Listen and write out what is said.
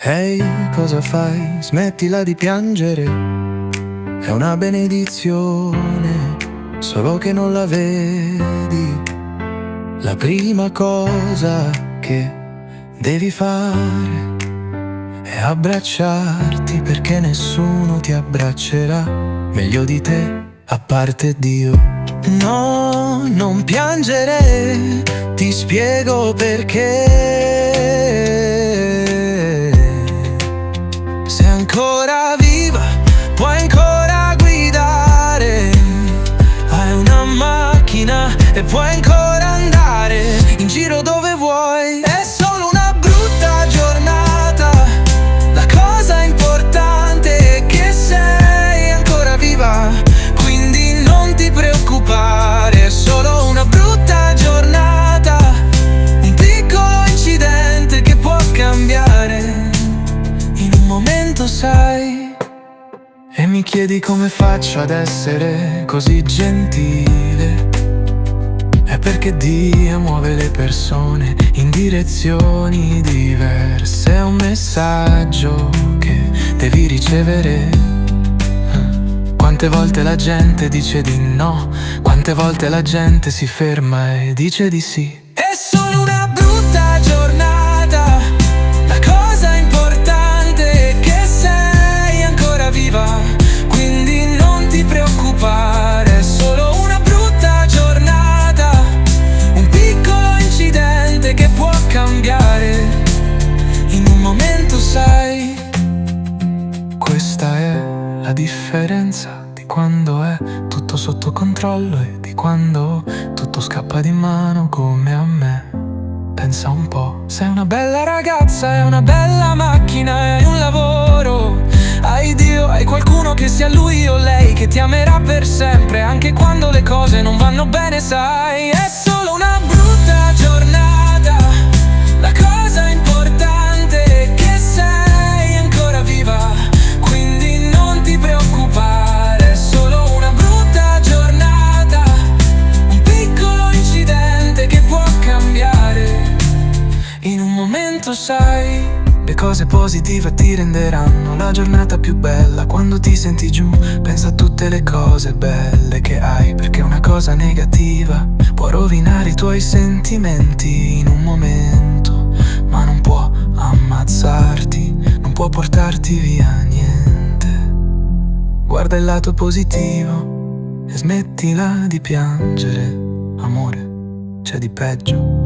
Ehi, cosa fai? Smettila di piangere. È una benedizione, solo che non la vedi. La prima cosa che devi fare è abbracciarti, perché nessuno ti abbraccerà meglio di te, a parte Dio. No, non piangere, ti spiego perché. Sei ancora viva, puoi ancora guidare. Hai una macchina e puoi ancora andare in giro dove vuoi. È solo una brutta giornata, la cosa importante è che sei ancora viva, quindi non ti preoccupare. È solo una brutta giornata, un piccolo incidente che può cambiare in un momento, sai. E mi chiedi come faccio ad essere così gentile. È perché Dio muove le persone in direzioni diverse. È un messaggio che devi ricevere. Quante volte la gente dice di no, quante volte la gente si ferma e dice di sì. È solo una brutta giornata, la cosa importante è che sei ancora viva, quindi non ti preoccupare. È solo una brutta giornata, un piccolo incidente che può cambiare in un momento, sai. Questa è la differenza di quando è tutto sotto controllo e di quando tutto scappa di mano come a me. Pensa un po', sei una bella ragazza, hai una bella macchina, hai un lavoro, hai Dio, hai qualcuno che sia lui o lei che ti amerà per sempre, anche quando le cose non vanno bene, sai. È solo una brutta giornata, la cosa importante è che sei ancora viva, quindi non ti preoccupare. È solo una brutta giornata, un piccolo incidente che può cambiare in un momento, sai. Le cose positive ti renderanno la giornata più bella. Quando ti senti giù, pensa a tutte le cose belle che hai, perché una cosa negativa può rovinare i tuoi sentimenti in un momento, ma non può ammazzarti, non può portarti via niente. Guarda il lato positivo e smettila di piangere. Amore, c'è di peggio.